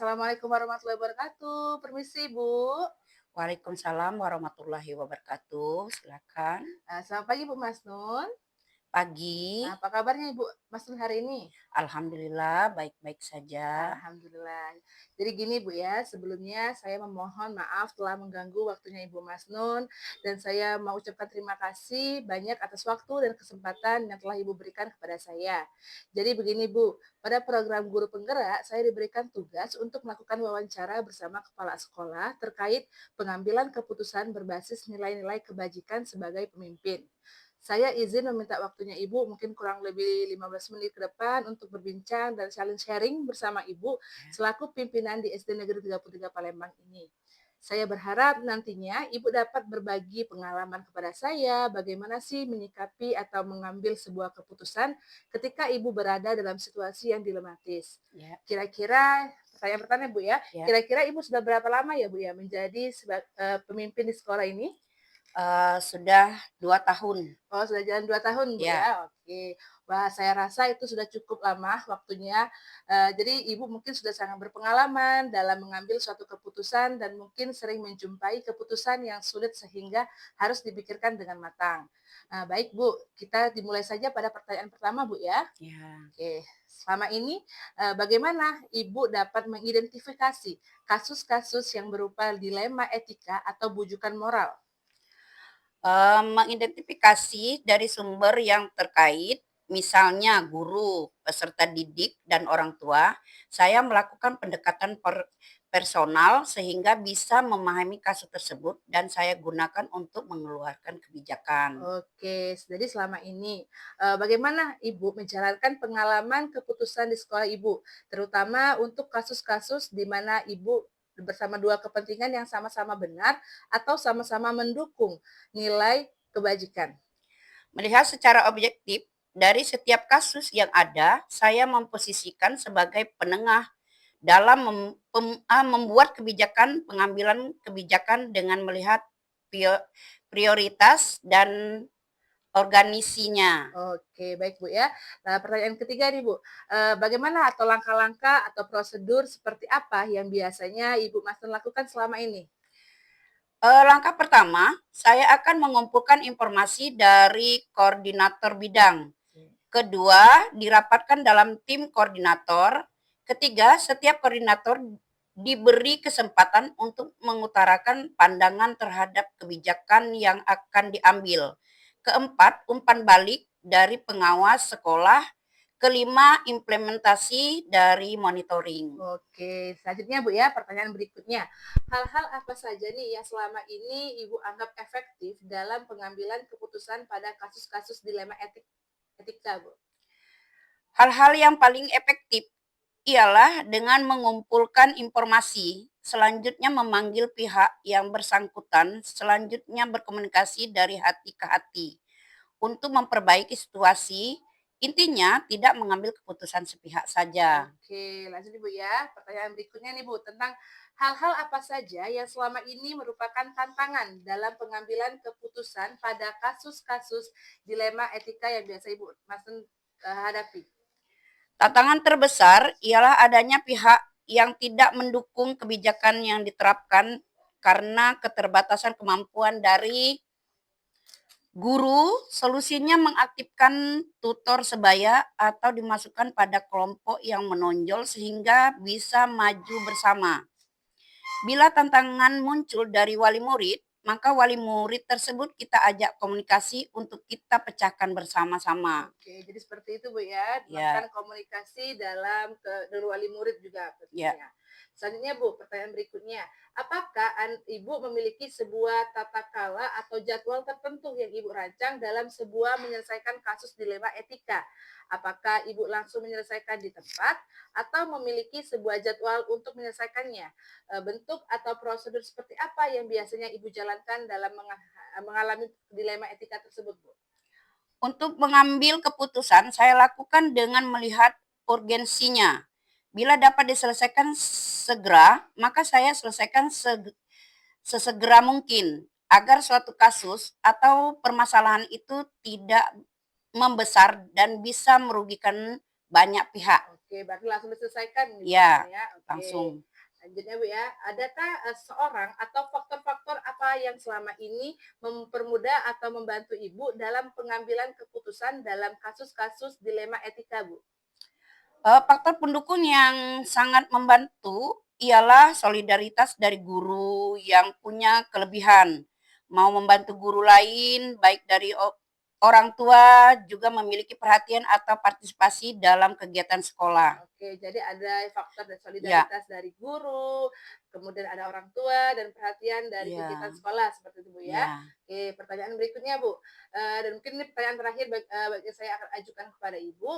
Assalamualaikum warahmatullahi wabarakatuh. Permisi, Bu. Waalaikumsalam warahmatullahi wabarakatuh. Silakan. Selamat pagi, Bu Masnun. Pagi. Apa kabarnya Ibu Masnun hari ini? Alhamdulillah baik-baik saja. Alhamdulillah. Jadi gini Bu ya, sebelumnya saya memohon maaf telah mengganggu waktunya Ibu Masnun dan saya mau ucapkan terima kasih banyak atas waktu dan kesempatan yang telah Ibu berikan kepada saya. Jadi begini Bu, pada program Guru Penggerak saya diberikan tugas untuk melakukan wawancara bersama kepala sekolah terkait pengambilan keputusan berbasis nilai-nilai kebajikan sebagai pemimpin. Saya izin meminta waktunya Ibu mungkin kurang lebih 15 menit ke depan untuk berbincang dan saling sharing bersama Ibu selaku pimpinan di SD Negeri 33 Palembang ini. Saya berharap nantinya Ibu dapat berbagi pengalaman kepada saya bagaimana sih menyikapi atau mengambil sebuah keputusan ketika Ibu berada dalam situasi yang dilematis. Ya, Kira-kira pertanyaan pertama Bu ya, ya. kira-kira Ibu sudah berapa lama ya Bu ya menjadi pemimpin di sekolah ini? Sudah 2 tahun. Oh, sudah jalan 2 tahun, Bu, Ya, ya? Oke. Wah, saya rasa itu sudah cukup lama waktunya. Jadi Ibu mungkin sudah sangat berpengalaman dalam mengambil suatu keputusan dan mungkin sering menjumpai keputusan yang sulit sehingga harus dipikirkan dengan matang. Baik, Bu, kita dimulai saja pada pertanyaan pertama, Bu, ya. ya. Oke. Selama ini, bagaimana Ibu dapat mengidentifikasi kasus-kasus yang berupa dilema etika atau bujukan moral? Mengidentifikasi dari sumber yang terkait, misalnya guru, peserta didik, dan orang tua, saya melakukan pendekatan personal sehingga bisa memahami kasus tersebut dan saya gunakan untuk mengeluarkan kebijakan. Oke, jadi selama ini, bagaimana Ibu menjalankan pengalaman keputusan di sekolah Ibu? Terutama untuk kasus-kasus di mana Ibu bersama 2 kepentingan yang sama-sama benar atau sama-sama mendukung nilai kebajikan. Melihat secara objektif, dari setiap kasus yang ada, saya memposisikan sebagai penengah dalam membuat pengambilan kebijakan dengan melihat prioritas dan organisasinya. Oke, baik Bu ya. Nah, pertanyaan ketiga nih Bu, bagaimana atau langkah-langkah atau prosedur seperti apa yang biasanya Ibu Master lakukan selama ini? Langkah pertama, saya akan mengumpulkan informasi dari koordinator bidang. Kedua, dirapatkan dalam tim koordinator. Ketiga, setiap koordinator diberi kesempatan untuk mengutarakan pandangan terhadap kebijakan yang akan diambil. Keempat, umpan balik dari pengawas sekolah. Kelima, implementasi dari monitoring. Oke, selanjutnya Bu ya, pertanyaan berikutnya. Hal-hal apa saja nih yang selama ini Ibu anggap efektif dalam pengambilan keputusan pada kasus-kasus dilema etika, Bu? Hal-hal yang paling efektif ialah dengan mengumpulkan informasi, selanjutnya memanggil pihak yang bersangkutan, selanjutnya berkomunikasi dari hati ke hati untuk memperbaiki situasi. Intinya tidak mengambil keputusan sepihak saja. Oke, lanjut nih Bu ya. Pertanyaan berikutnya nih Bu, tentang hal-hal apa saja yang selama ini merupakan tantangan dalam pengambilan keputusan pada kasus-kasus dilema etika yang biasa Ibu Masen hadapi? Tantangan terbesar ialah adanya pihak yang tidak mendukung kebijakan yang diterapkan karena keterbatasan kemampuan dari guru. Solusinya mengaktifkan tutor sebaya atau dimasukkan pada kelompok yang menonjol sehingga bisa maju bersama. Bila tantangan muncul dari wali murid, maka wali murid tersebut kita ajak komunikasi untuk kita pecahkan bersama-sama. Oke, jadi seperti itu Bu ya, Ya, melakukan komunikasi dalam dari wali murid juga ya. tentunya. Selanjutnya Bu, pertanyaan berikutnya. Apakah Ibu memiliki sebuah tata kala atau jadwal tertentu yang Ibu rancang dalam sebuah menyelesaikan kasus dilema etika? Apakah Ibu langsung menyelesaikan di tempat atau memiliki sebuah jadwal untuk menyelesaikannya? Bentuk atau prosedur seperti apa yang biasanya Ibu jalankan dalam mengalami dilema etika tersebut, Bu? Untuk mengambil keputusan, saya lakukan dengan melihat urgensinya. Bila dapat diselesaikan segera, maka saya selesaikan sesegera mungkin agar suatu kasus atau permasalahan itu tidak membesar dan bisa merugikan banyak pihak. Oke, berarti langsung diselesaikan gitu Ya, kan ya. Oke. langsung. Lanjutnya Bu ya, adakah seorang atau faktor-faktor apa yang selama ini mempermudah atau membantu Ibu dalam pengambilan keputusan dalam kasus-kasus dilema etika, Bu? Faktor pendukung yang sangat membantu ialah solidaritas dari guru yang punya kelebihan, mau membantu guru lain baik dari orang tua juga memiliki perhatian atau partisipasi dalam kegiatan sekolah. Oke, jadi ada faktor dan Ya, solidaritas dari guru, kemudian ada orang tua dan perhatian dari kegiatan ya, sekolah seperti itu, Bu, ya. ya. Oke, pertanyaan berikutnya, Bu, dan mungkin ini pertanyaan terakhir yang saya akan ajukan kepada Ibu,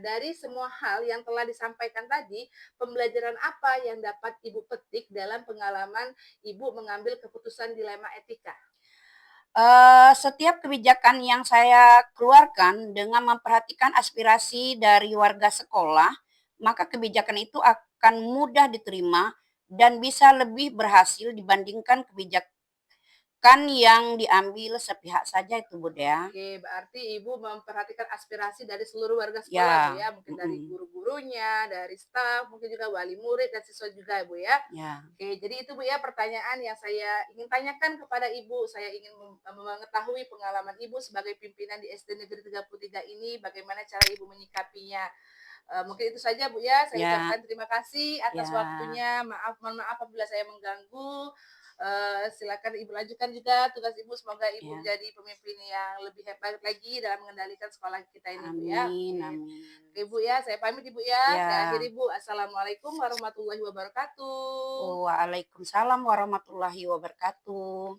dari semua hal yang telah disampaikan tadi, pembelajaran apa yang dapat Ibu petik dalam pengalaman Ibu mengambil keputusan dilema etika? Setiap kebijakan yang saya keluarkan dengan memperhatikan aspirasi dari warga sekolah, maka kebijakan itu akan mudah diterima dan bisa lebih berhasil dibandingkan kebijakan yang diambil sepihak saja itu, Bud, ya. Oke, berarti Ibu memperhatikan aspirasi dari seluruh warga sekolah, Bu, Ya, ya? Mungkin dari mhm, guru-gurunya, dari staf, mungkin juga wali murid dan siswa juga, Bu, ya? ya, Oke, jadi itu Bu ya pertanyaan yang saya ingin tanyakan kepada Ibu. Saya ingin mengetahui pengalaman Ibu sebagai pimpinan di SD Negeri 33 ini, bagaimana cara Ibu menyikapinya. Mungkin itu saja Bu ya, saya ya, ucapkan terima kasih atas ya, waktunya. Mohon maaf apabila saya mengganggu. Silakan Ibu lanjutkan juga tugas Ibu. Semoga Ibu ya. menjadi pemimpin yang lebih hebat lagi dalam mengendalikan sekolah kita ini Bu ya. Amin, Oke. amin. Oke Bu ya, saya pamit Ibu ya. Saya Ya. akhiri Bu. Assalamualaikum warahmatullahi wabarakatuh. Waalaikumsalam warahmatullahi wabarakatuh.